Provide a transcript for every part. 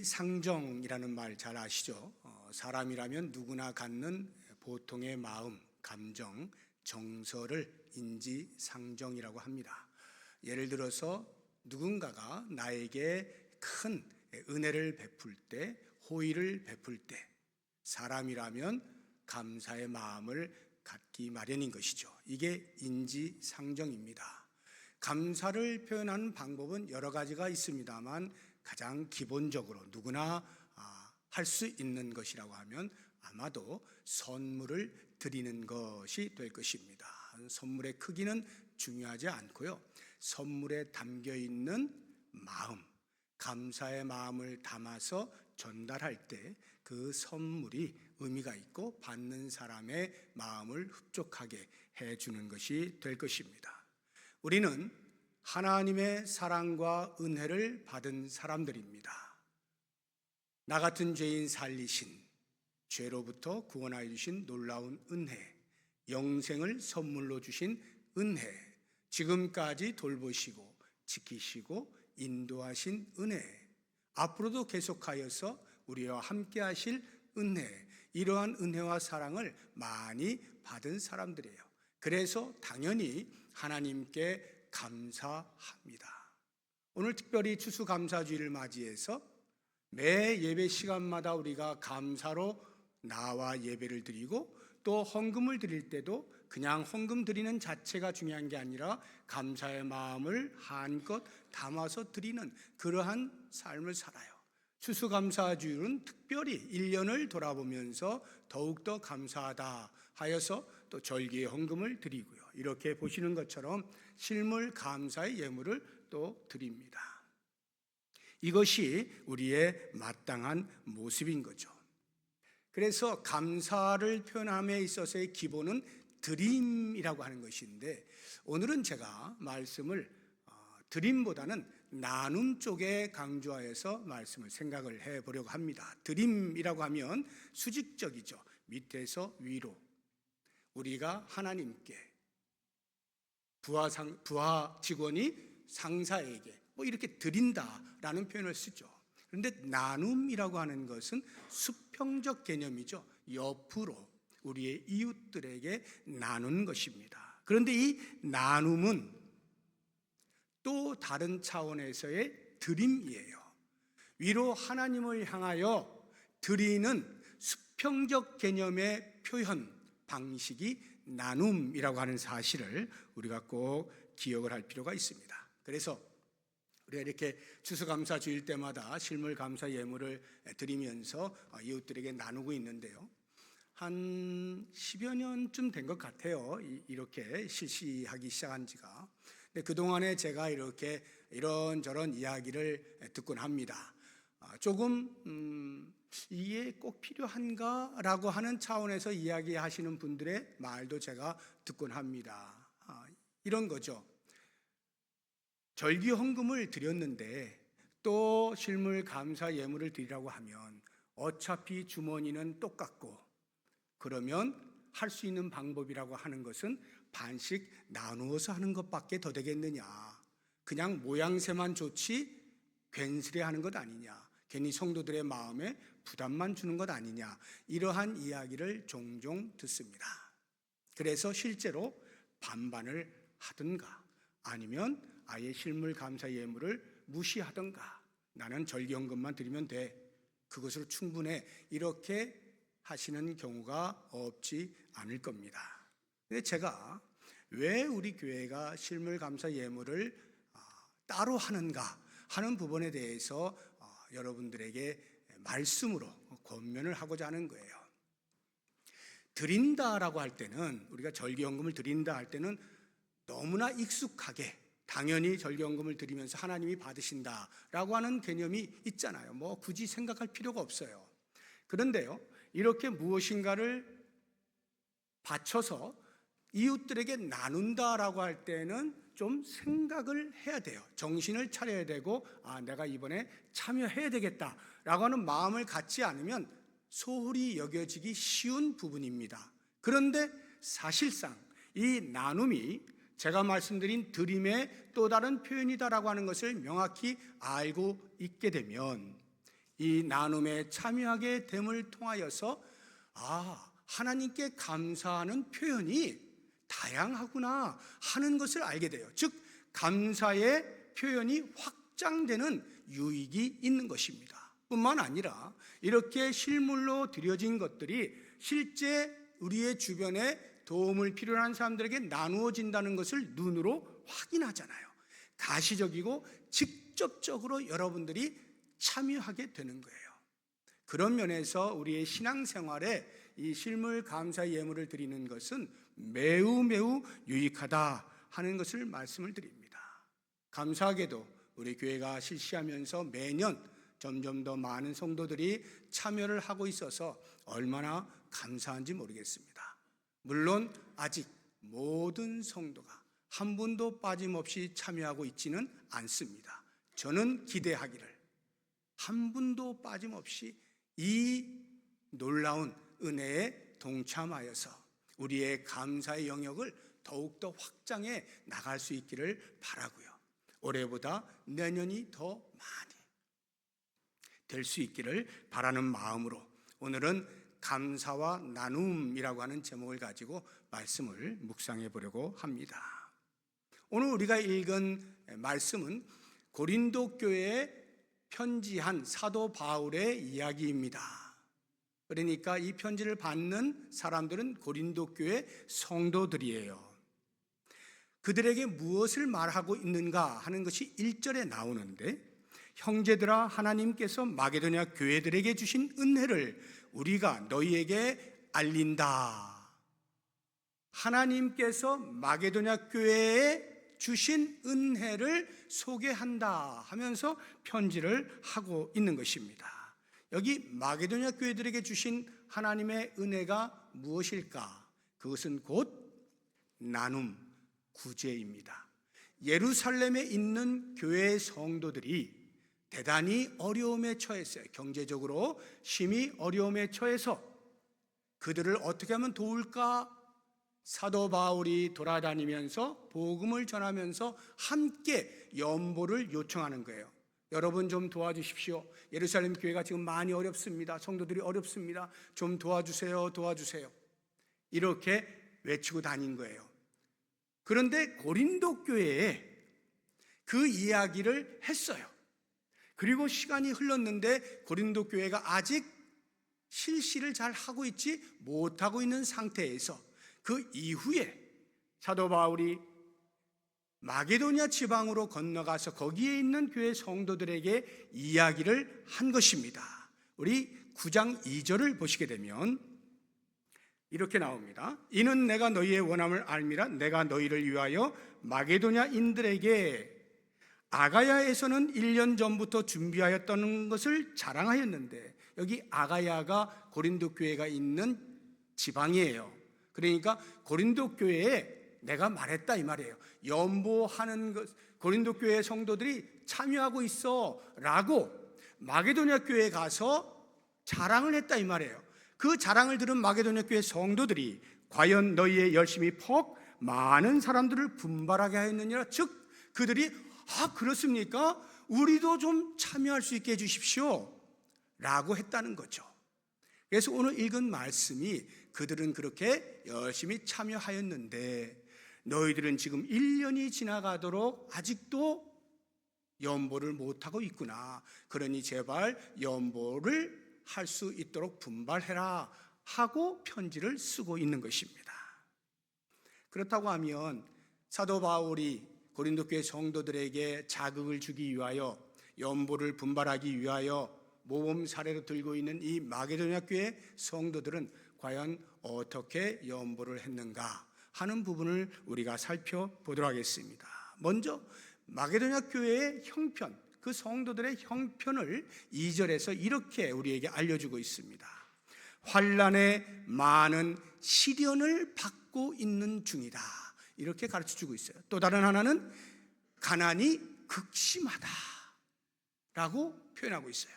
인지상정이라는 말 잘 아시죠? 사람이라면 누구나 갖는 보통의 마음, 감정, 정서를 인지상정이라고 합니다. 예를 들어서 누군가가 나에게 큰 은혜를 베풀 때, 호의를 베풀 때 사람이라면 감사의 마음을 갖기 마련인 것이죠. 이게 인지상정입니다. 감사를 표현하는 방법은 여러 가지가 있습니다만 가장 기본적으로 누구나 할 수 있는 것이라고 하면 아마도 선물을 드리는 것이 될 것입니다. 선물의 크기는 중요하지 않고요. 선물에 담겨 있는 마음, 감사의 마음을 담아서 전달할 때 그 선물이 의미가 있고 받는 사람의 마음을 흡족하게 해주는 것이 될 것입니다. 우리는 하나님의 사랑과 은혜를 받은 사람들입니다. 나 같은 죄인 살리신, 죄로부터 구원하여 주신 놀라운 은혜, 영생을 선물로 주신 은혜, 지금까지 돌보시고 지키시고 인도하신 은혜, 앞으로도 계속하여서 우리와 함께 하실 은혜, 이러한 은혜와 사랑을 많이 받은 사람들이에요. 그래서 당연히 하나님께 감사합니다. 오늘 특별히 추수감사주일을 맞이해서 매 예배 시간마다 우리가 감사로 나와 예배를 드리고 또 헌금을 드릴 때도 그냥 헌금 드리는 자체가 중요한 게 아니라 감사의 마음을 한껏 담아서 드리는 그러한 삶을 살아요. 추수감사주일은 특별히 1년을 돌아보면서 더욱더 감사하다 하여서 또 절기의 헌금을 드리고요. 이렇게 보시는 것처럼 실물 감사의 예물을 또 드립니다. 이것이 우리의 마땅한 모습인 거죠. 그래서 감사를 표현함에 있어서의 기본은 드림이라고 하는 것인데 오늘은 제가 말씀을 드림보다는 나눔 쪽에 강조하여서 말씀을 생각을 해보려고 합니다. 드림이라고 하면 수직적이죠. 밑에서 위로 우리가 하나님께 부하 직원이 상사에게 이렇게 드린다라는 표현을 쓰죠. 그런데 나눔이라고 하는 것은 수평적 개념이죠. 옆으로 우리의 이웃들에게 나누는 것입니다. 그런데 이 나눔은 또 다른 차원에서의 드림이에요. 위로 하나님을 향하여 드리는 수평적 개념의 표현 방식이 나눔이라고 하는 사실을 우리가 꼭 기억을 할 필요가 있습니다. 그래서 우리가 이렇게 추수감사 주일 때마다 실물 감사 예물을 드리면서 이웃들에게 나누고 있는데요. 한 10여 년쯤 된 것 같아요. 이렇게 실시하기 시작한 지가. 근데 그동안에 제가 이렇게 이런저런 이야기를 듣곤 합니다. 조금 이게 꼭 필요한가라고 하는 차원에서 이야기하시는 분들의 말도 제가 듣곤 합니다. 이런 거죠. 절기 헌금을 드렸는데 또 실물 감사 예물을 드리라고 하면 어차피 주머니는 똑같고 그러면 할 수 있는 방법이라고 하는 것은 반씩 나누어서 하는 것밖에 더 되겠느냐. 그냥 모양새만 좋지 괜스레 하는 것 아니냐. 괜히 성도들의 마음에 부담만 주는 것 아니냐. 이러한 이야기를 종종 듣습니다. 그래서 실제로 반반을 하든가 아니면 아예 실물 감사 예물을 무시하든가 나는 절기헌금만 드리면 돼. 그것으로 충분해. 이렇게 하시는 경우가 없지 않을 겁니다. 근데 제가 왜 우리 교회가 실물 감사 예물을 따로 하는가 하는 부분에 대해서 여러분들에게 말씀으로 권면을 하고자 하는 거예요. 드린다라고 할 때는 우리가 절기헌금을 드린다 할 때는 너무나 익숙하게 당연히 절기헌금을 드리면서 하나님이 받으신다라고 하는 개념이 있잖아요. 굳이 생각할 필요가 없어요. 그런데요, 이렇게 무엇인가를 바쳐서 이웃들에게 나눈다라고 할 때는 좀 생각을 해야 돼요. 정신을 차려야 되고 내가 이번에 참여해야 되겠다라고 하는 마음을 갖지 않으면 소홀히 여겨지기 쉬운 부분입니다. 그런데 사실상 이 나눔이 제가 말씀드린 드림의 또 다른 표현이다라고 하는 것을 명확히 알고 있게 되면 이 나눔에 참여하게 됨을 통하여서 하나님께 감사하는 표현이 다양하구나 하는 것을 알게 돼요. 즉 감사의 표현이 확장되는 유익이 있는 것입니다. 뿐만 아니라 이렇게 실물로 드려진 것들이 실제 우리의 주변에 도움을 필요로 하는 사람들에게 나누어진다는 것을 눈으로 확인하잖아요. 가시적이고 직접적으로 여러분들이 참여하게 되는 거예요. 그런 면에서 우리의 신앙생활에 이 실물 감사 예물을 드리는 것은 매우 유익하다 하는 것을 말씀을 드립니다. 감사하게도 우리 교회가 실시하면서 매년 점점 더 많은 성도들이 참여를 하고 있어서 얼마나 감사한지 모르겠습니다. 물론 아직 모든 성도가 한 분도 빠짐없이 참여하고 있지는 않습니다. 저는 기대하기를 한 분도 빠짐없이 이 놀라운 은혜에 동참하여서 우리의 감사의 영역을 더욱더 확장해 나갈 수 있기를 바라고요. 올해보다 내년이 더 많이 될 수 있기를 바라는 마음으로 오늘은 감사와 나눔이라고 하는 제목을 가지고 말씀을 묵상해 보려고 합니다. 오늘 우리가 읽은 말씀은 고린도 교회에 편지한 사도 바울의 이야기입니다. 그러니까 이 편지를 받는 사람들은 고린도 교회 성도들이에요. 그들에게 무엇을 말하고 있는가 하는 것이 1절에 나오는데, 형제들아, 하나님께서 마게도냐 교회들에게 주신 은혜를 우리가 너희에게 알린다. 하나님께서 마게도냐 교회에 주신 은혜를 소개한다 하면서 편지를 하고 있는 것입니다. 여기 마게도냐 교회들에게 주신 하나님의 은혜가 무엇일까? 그것은 곧 나눔, 구제입니다. 예루살렘에 있는 교회 성도들이 대단히 어려움에 처했어요. 경제적으로 심히 어려움에 처해서 그들을 어떻게 하면 도울까? 사도 바울이 돌아다니면서 복음을 전하면서 함께 연보를 요청하는 거예요. 여러분 좀 도와주십시오. 예루살렘 교회가 지금 많이 어렵습니다. 성도들이 어렵습니다. 좀 도와주세요. 이렇게 외치고 다닌 거예요. 그런데 고린도 교회에 그 이야기를 했어요. 그리고 시간이 흘렀는데 고린도 교회가 아직 실시를 잘 하고 있지 못하고 있는 상태에서 그 이후에 사도 바울이 마게도냐 지방으로 건너가서 거기에 있는 교회 성도들에게 이야기를 한 것입니다. 우리 9장 2절을 보시게 되면 이렇게 나옵니다. 이는 내가 너희의 원함을 알미라. 내가 너희를 위하여 마게도냐인들에게 아가야에서는 1년 전부터 준비하였다는 것을 자랑하였는데, 여기 아가야가 고린도 교회가 있는 지방이에요. 그러니까 고린도 교회에 내가 말했다 이 말이에요. 연보하는 것, 고린도 교회 성도들이 참여하고 있어 라고 마게도냐 교회에 가서 자랑을 했다 이 말이에요. 그 자랑을 들은 마게도냐 교회 성도들이 과연 너희의 열심이 퍽 많은 사람들을 분발하게 하였느니라. 즉 그들이 그렇습니까? 우리도 좀 참여할 수 있게 해주십시오 라고 했다는 거죠. 그래서 오늘 읽은 말씀이 그들은 그렇게 열심히 참여하였는데 너희들은 지금 1년이 지나가도록 아직도 연보를 못하고 있구나. 그러니 제발 연보를 할 수 있도록 분발해라 하고 편지를 쓰고 있는 것입니다. 그렇다고 하면 사도 바울이 고린도 교회 성도들에게 자극을 주기 위하여 연보를 분발하기 위하여 모범 사례로 들고 있는 이 마게도냐 교회 성도들은 과연 어떻게 연보를 했는가 하는 부분을 우리가 살펴보도록 하겠습니다. 먼저 마게도냐 교회의 형편, 그 성도들의 형편을 2절에서 이렇게 우리에게 알려주고 있습니다. 환난에 많은 시련을 받고 있는 중이다, 이렇게 가르쳐주고 있어요. 또 다른 하나는 가난이 극심하다 라고 표현하고 있어요.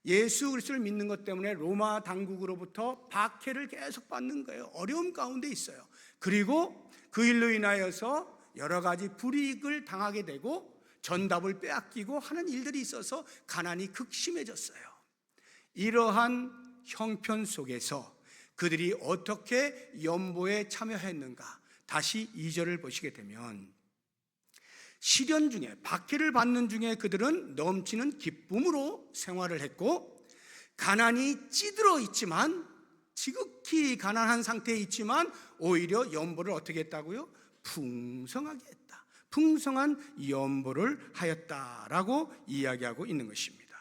예수 그리스도를 믿는 것 때문에 로마 당국으로부터 박해를 계속 받는 거예요. 어려움 가운데 있어요. 그리고 그 일로 인하여서 여러 가지 불이익을 당하게 되고 전답을 빼앗기고 하는 일들이 있어서 가난이 극심해졌어요. 이러한 형편 속에서 그들이 어떻게 연보에 참여했는가? 다시 2절을 보시게 되면 시련 중에, 박해를 받는 중에 그들은 넘치는 기쁨으로 생활을 했고, 가난이 찌들어 있지만, 지극히 가난한 상태에 있지만 오히려 연보를 어떻게 했다고요? 풍성하게 했다. 풍성한 연보를 하였다라고 이야기하고 있는 것입니다.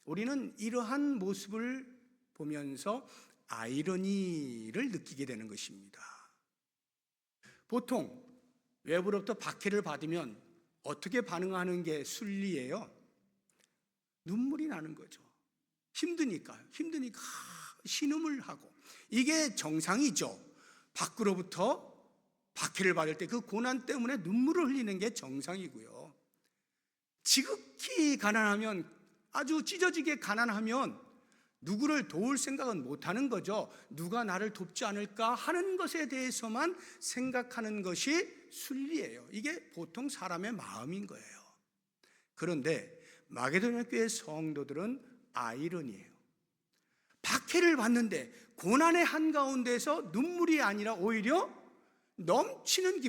우리는 이러한 모습을 보면서 아이러니를 느끼게 되는 것입니다. 보통 외부로부터 박해를 받으면 어떻게 반응하는 게 순리예요? 눈물이 나는 거죠. 힘드니까 신음을 하고, 이게 정상이죠. 밖으로부터 박해를 받을 때 그 고난 때문에 눈물을 흘리는 게 정상이고요. 지극히 가난하면, 아주 찢어지게 가난하면 누구를 도울 생각은 못하는 거죠. 누가 나를 돕지 않을까 하는 것에 대해서만 생각하는 것이 순리예요. 이게 보통 사람의 마음인 거예요. 그런데 마게도냐 교회 성도들은 아이러니예요. 박해를 받는데 고난의 한가운데서 눈물이 아니라 오히려 넘치는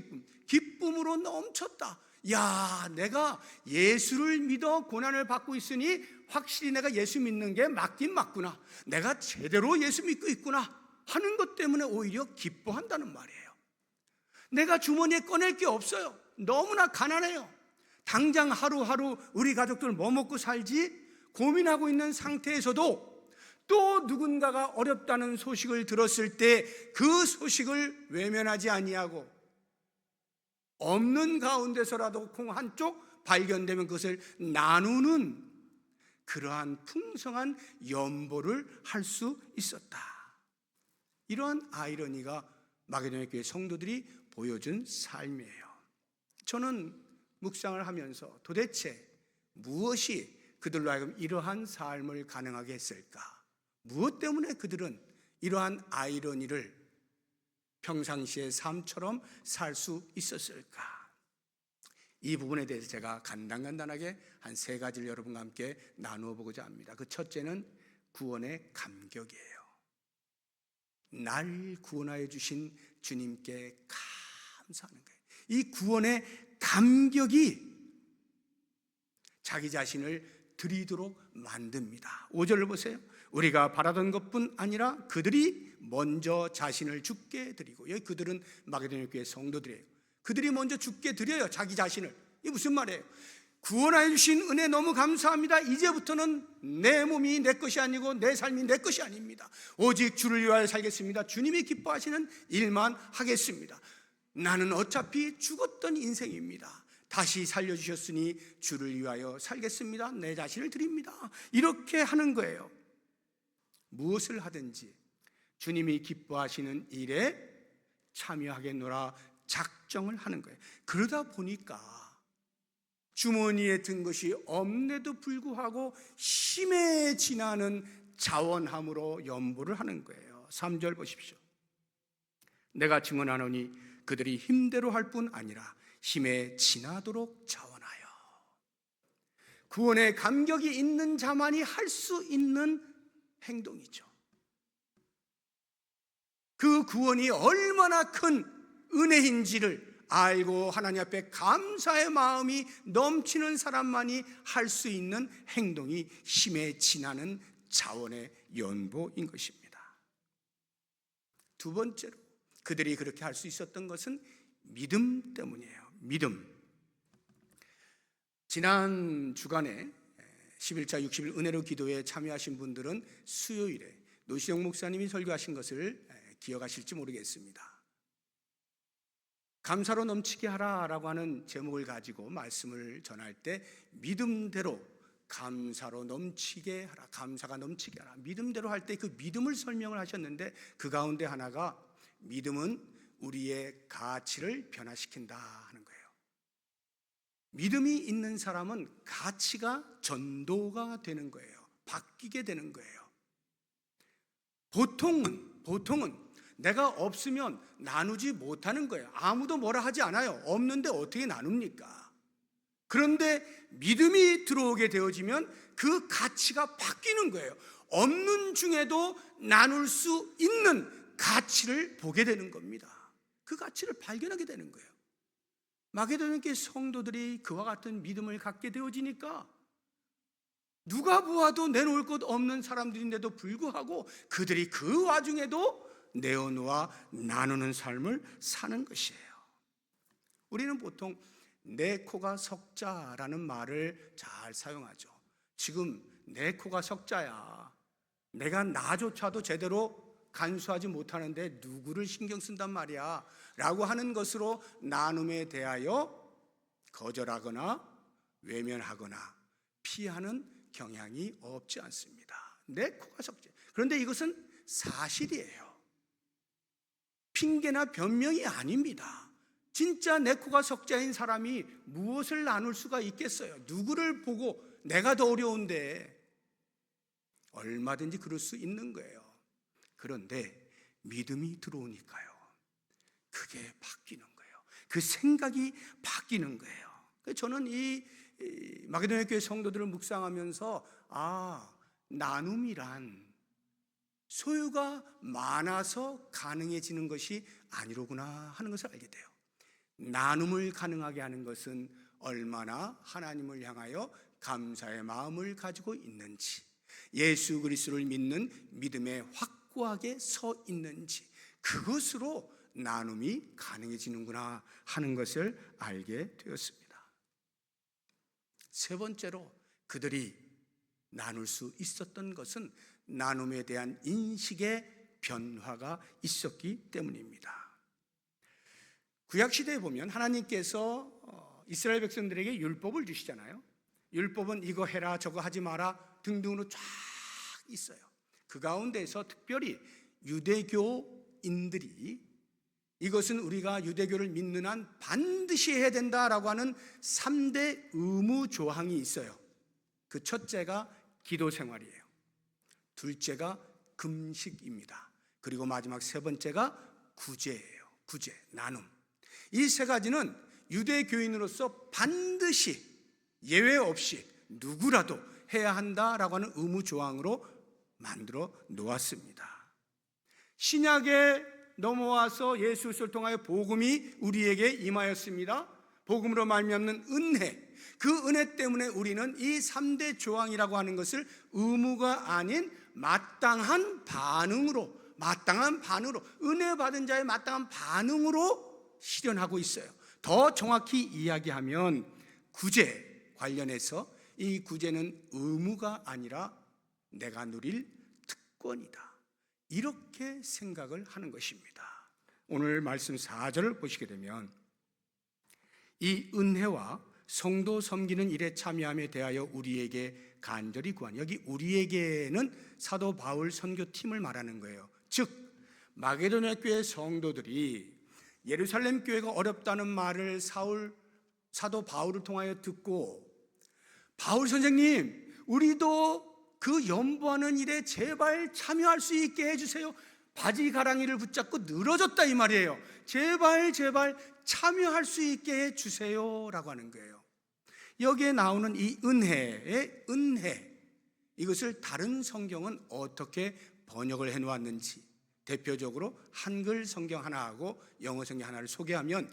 기쁨으로 넘쳤다. 야, 내가 예수를 믿어 고난을 받고 있으니 확실히 내가 예수 믿는 게 맞긴 맞구나, 내가 제대로 예수 믿고 있구나 하는 것 때문에 오히려 기뻐한다는 말이에요. 내가 주머니에 꺼낼 게 없어요. 너무나 가난해요. 당장 하루하루 우리 가족들 뭐 먹고 살지 고민하고 있는 상태에서도 또 누군가가 어렵다는 소식을 들었을 때 그 소식을 외면하지 아니하고 없는 가운데서라도 콩 한쪽 발견되면 그것을 나누는 그러한 풍성한 연보를 할 수 있었다. 이러한 아이러니가 마게도냐 교회 성도들이 보여준 삶이에요. 저는 묵상을 하면서 도대체 무엇이 그들로 하여금 이러한 삶을 가능하게 했을까? 무엇 때문에 그들은 이러한 아이러니를 평상시의 삶처럼 살 수 있었을까? 이 부분에 대해서 제가 간단하게 한 3가지를 여러분과 함께 나누어 보고자 합니다. 그 첫째는 구원의 감격이에요. 날 구원하여 주신 주님께 감사하는 거예요. 이 구원의 감격이 자기 자신을 드리도록 만듭니다. 5절을 보세요. 우리가 바라던 것뿐 아니라 그들이 먼저 자신을 주께 드리고, 여기 그들은 마게도냐 교회 성도들이에요. 그들이 먼저 주께 드려요, 자기 자신을. 이게 무슨 말이에요? 구원하여 주신 은혜 너무 감사합니다. 이제부터는 내 몸이 내 것이 아니고 내 삶이 내 것이 아닙니다. 오직 주를 위하여 살겠습니다. 주님이 기뻐하시는 일만 하겠습니다. 나는 어차피 죽었던 인생입니다. 다시 살려주셨으니 주를 위하여 살겠습니다. 내 자신을 드립니다. 이렇게 하는 거예요. 무엇을 하든지 주님이 기뻐하시는 일에 참여하겠노라 작정을 하는 거예요. 그러다 보니까 주머니에 든 것이 없는데도 불구하고 힘에 지나는 자원함으로 연보를 하는 거예요. 3절 보십시오. 내가 증언하노니 그들이 힘대로 할 뿐 아니라 힘에 지나도록 자원하여. 구원의 감격이 있는 자만이 할 수 있는 행동이죠. 그 구원이 얼마나 큰 은혜인지를 알고 하나님 앞에 감사의 마음이 넘치는 사람만이 할 수 있는 행동이 힘에 지나는 자원의 연보인 것입니다. 두 번째로 그들이 그렇게 할 수 있었던 것은 믿음 때문이에요. 믿음. 지난 주간에 11차 60일 은혜로 기도에 참여하신 분들은 수요일에 노시영 목사님이 설교하신 것을 기억하실지 모르겠습니다. 감사로 넘치게 하라라고 하는 제목을 가지고 말씀을 전할 때 믿음대로 감사로 넘치게 하라, 감사가 넘치게 하라, 믿음대로 할 때 그 믿음을 설명을 하셨는데 그 가운데 하나가 믿음은 우리의 가치를 변화시킨다 하는 거예요. 믿음이 있는 사람은 가치가 전도가 되는 거예요. 바뀌게 되는 거예요. 보통은 내가 없으면 나누지 못하는 거예요. 아무도 뭐라 하지 않아요. 없는데 어떻게 나눕니까? 그런데 믿음이 들어오게 되어지면 그 가치가 바뀌는 거예요. 없는 중에도 나눌 수 있는 가치를 보게 되는 겁니다. 그 가치를 발견하게 되는 거예요. 마게도냐 교회 성도들이 그와 같은 믿음을 갖게 되어지니까 누가 보아도 내놓을 것 없는 사람들인데도 불구하고 그들이 그 와중에도 내어놓아 나누는 삶을 사는 것이에요. 우리는 보통 내 코가 석자라는 말을 잘 사용하죠. 지금 내 코가 석자야. 내가 나조차도 제대로 간수하지 못하는데 누구를 신경 쓴단 말이야 라고 하는 것으로 나눔에 대하여 거절하거나 외면하거나 피하는 경향이 없지 않습니다. 내 코가 석자. 그런데 이것은 사실이에요. 핑계나 변명이 아닙니다. 진짜 내 코가 석자인 사람이 무엇을 나눌 수가 있겠어요? 누구를 보고 내가 더 어려운데 얼마든지 그럴 수 있는 거예요. 그런데 믿음이 들어오니까요, 그게 바뀌는 거예요. 그 생각이 바뀌는 거예요. 저는 이 마게도냐 교회 성도들을 묵상하면서 나눔이란 소유가 많아서 가능해지는 것이 아니로구나 하는 것을 알게 돼요. 나눔을 가능하게 하는 것은 얼마나 하나님을 향하여 감사의 마음을 가지고 있는지, 예수 그리스도를 믿는 믿음에 확고하게 서 있는지, 그것으로 나눔이 가능해지는구나 하는 것을 알게 되었습니다. 세 번째로 그들이 나눌 수 있었던 것은 나눔에 대한 인식의 변화가 있었기 때문입니다. 구약시대에 보면 하나님께서 이스라엘 백성들에게 율법을 주시잖아요. 율법은 이거 해라 저거 하지 마라 등등으로 쫙 있어요. 그 가운데서 특별히 유대교인들이 이것은 우리가 유대교를 믿는 한 반드시 해야 된다라고 하는 3대 의무 조항이 있어요. 그 첫째가 기도 생활이에요. 둘째가 금식입니다. 그리고 마지막 세 번째가 구제예요. 구제, 나눔. 이 세 가지는 유대교인으로서 반드시 예외 없이 누구라도 해야 한다라고 하는 의무 조항으로 만들어 놓았습니다. 신약에 넘어와서 예수 그리스도를 통하여 복음이 우리에게 임하였습니다. 복음으로 말미암는 은혜, 그 은혜 때문에 우리는 이 3대 조항이라고 하는 것을 의무가 아닌 마땅한 반응으로 은혜 받은 자의 마땅한 반응으로 실현하고 있어요. 더 정확히 이야기하면 구제 관련해서 이 구제는 의무가 아니라 내가 누릴 특권이다, 이렇게 생각을 하는 것입니다. 오늘 말씀 4절을 보시게 되면 이 은혜와 성도 섬기는 일에 참여함에 대하여 우리에게 간절히 구하는, 여기 우리에게는 사도 바울 선교팀을 말하는 거예요. 즉 마게도냐 교회 성도들이 예루살렘 교회가 어렵다는 말을 사도 바울을 통하여 듣고, 바울 선생님 우리도 그 연보하는 일에 제발 참여할 수 있게 해주세요. 바지 가랑이를 붙잡고 늘어졌다 이 말이에요. 제발 참여할 수 있게 해주세요 라고 하는 거예요. 여기에 나오는 이 은혜의 은혜, 이것을 다른 성경은 어떻게 번역을 해놓았는지, 대표적으로 한글 성경 하나하고 영어 성경 하나를 소개하면,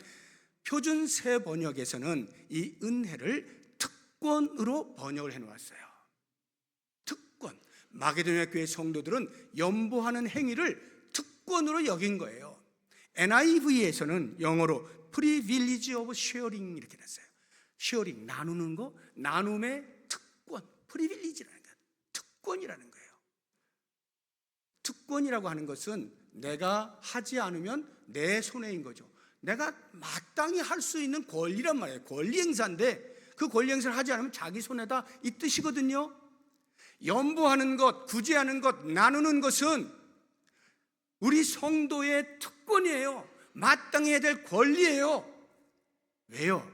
표준 새 번역에서는 이 은혜를 특권으로 번역을 해놓았어요. 특권. 마게도냐 교회 성도들은 연보하는 행위를 특권으로 여긴 거예요. NIV에서는 영어로 privilege of sharing 이렇게 됐어요. sharing, 나누는 거, 나눔의 특권, privilege라는 거예요. 특권이라는 거예요. 특권이라고 하는 것은 내가 하지 않으면 내 손해인 거죠. 내가 마땅히 할 수 있는 권리란 말이에요. 권리 행사인데 그 권리 행사를 하지 않으면 자기 손해다 이 뜻이거든요. 연보하는 것, 구제하는 것, 나누는 것은 우리 성도의 특권이에요. 마땅히 해야 될 권리예요. 왜요?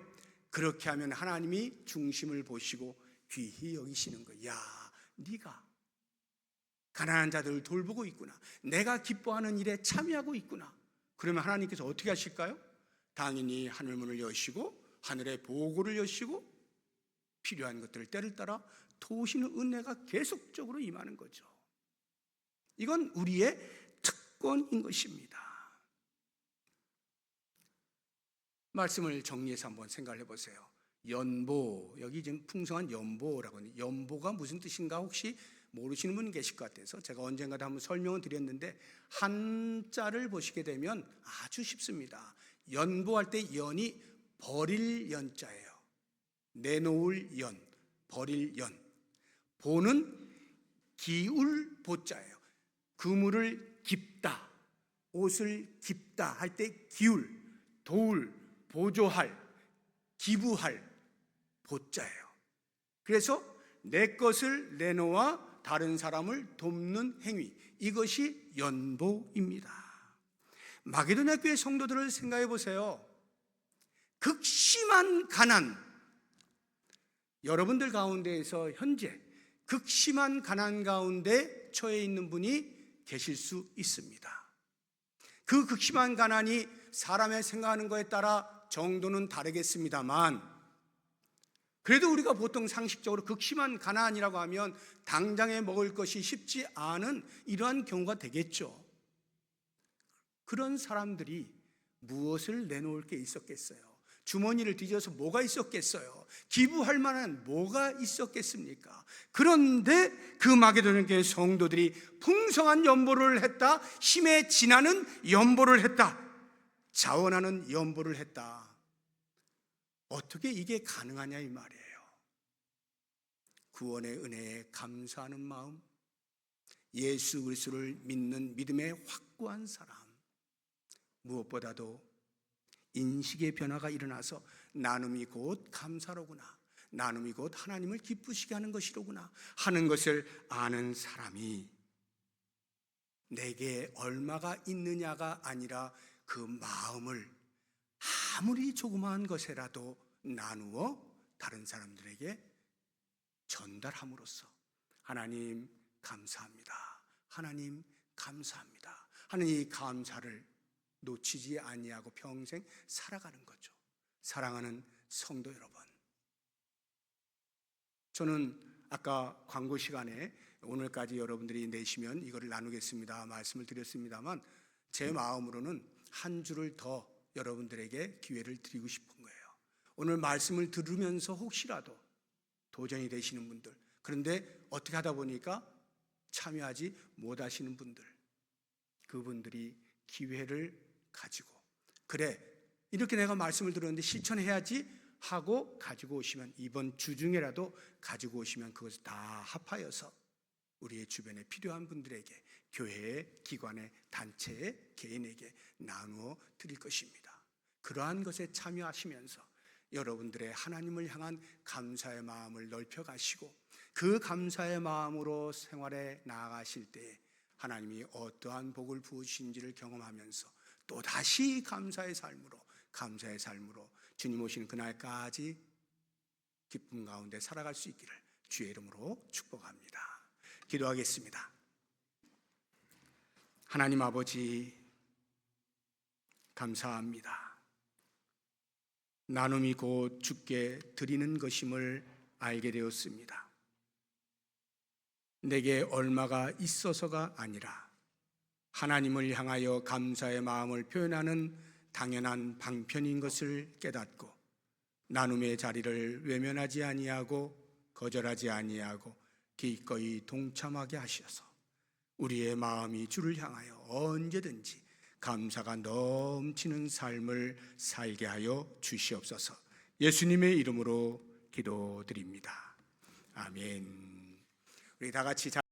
그렇게 하면 하나님이 중심을 보시고 귀히 여기시는 거예요. 야, 네가 가난한 자들을 돌보고 있구나, 내가 기뻐하는 일에 참여하고 있구나. 그러면 하나님께서 어떻게 하실까요? 당연히 하늘문을 여시고 하늘의 보고를 여시고 필요한 것들을 때를 따라 도우시는 은혜가 계속적으로 임하는 거죠. 이건 우리의 특권인 것입니다. 말씀을 정리해서 한번 생각을 해보세요. 연보, 여기 지금 풍성한 연보라고 하는데, 연보가 무슨 뜻인가 혹시 모르시는 분 계실 것 같아서 제가 언젠가도 한번 설명을 드렸는데, 한자를 보시게 되면 아주 쉽습니다. 연보할 때 연이 버릴 연자예요. 내놓을 연, 버릴 연. 보는 기울 보자예요. 그물을 깁다, 옷을 깁다 할 때 기울, 도울, 보조할, 기부할 보자예요. 그래서 내 것을 내놓아 다른 사람을 돕는 행위, 이것이 연보입니다. 마게도냐 교회 성도들을 생각해 보세요. 극심한 가난, 여러분들 가운데에서 현재 극심한 가난 가운데 처해 있는 분이 계실 수 있습니다. 그 극심한 가난이 사람의 생각하는 것에 따라 정도는 다르겠습니다만, 그래도 우리가 보통 상식적으로 극심한 가난이라고 하면 당장에 먹을 것이 쉽지 않은 이러한 경우가 되겠죠. 그런 사람들이 무엇을 내놓을 게 있었겠어요? 주머니를 뒤져서 뭐가 있었겠어요? 기부할 만한 뭐가 있었겠습니까? 그런데 그 마게도냐 교회 성도들이 풍성한 연보를 했다, 힘에 지나는 연보를 했다, 자원하는 연보를 했다. 어떻게 이게 가능하냐 이 말이에요. 구원의 은혜에 감사하는 마음, 예수 그리스도를 믿는 믿음의 확고한 사람, 무엇보다도 인식의 변화가 일어나서 나눔이 곧 감사로구나, 나눔이 곧 하나님을 기쁘시게 하는 것이로구나 하는 것을 아는 사람이 내게 얼마가 있느냐가 아니라 그 마음을 아무리 조그마한 것이라도 나누어 다른 사람들에게 전달함으로써 하나님 감사합니다, 하나님 감사합니다 하는 이 감사를 놓치지 아니하고 평생 살아가는 거죠. 사랑하는 성도 여러분, 저는 아까 광고 시간에 오늘까지 여러분들이 내시면 이거를 나누겠습니다 말씀을 드렸습니다만, 제 마음으로는 한 주를 더 여러분들에게 기회를 드리고 싶은 거예요. 오늘 말씀을 들으면서 혹시라도 도전이 되시는 분들, 그런데 어떻게 하다 보니까 참여하지 못하시는 분들, 그분들이 기회를 가지고, 그래 이렇게 내가 말씀을 들었는데 실천해야지 하고 가지고 오시면, 이번 주 중에라도 가지고 오시면 그것을 다 합하여서 우리의 주변에 필요한 분들에게, 교회에, 기관에, 단체에, 개인에게 나누어 드릴 것입니다. 그러한 것에 참여하시면서 여러분들의 하나님을 향한 감사의 마음을 넓혀 가시고, 그 감사의 마음으로 생활에 나아가실 때 하나님이 어떠한 복을 부으신지를 경험하면서 또다시 감사의 삶으로 주님 오시는 그날까지 기쁨 가운데 살아갈 수 있기를 주의 이름으로 축복합니다. 기도하겠습니다. 하나님 아버지, 감사합니다. 나눔이 곧 주께 드리는 것임을 알게 되었습니다. 내게 얼마가 있어서가 아니라 하나님을 향하여 감사의 마음을 표현하는 당연한 방편인 것을 깨닫고, 나눔의 자리를 외면하지 아니하고 거절하지 아니하고 기꺼이 동참하게 하셔서 우리의 마음이 주를 향하여 언제든지 감사가 넘치는 삶을 살게 하여 주시옵소서. 예수님의 이름으로 기도드립니다. 아멘. 우리 다 같이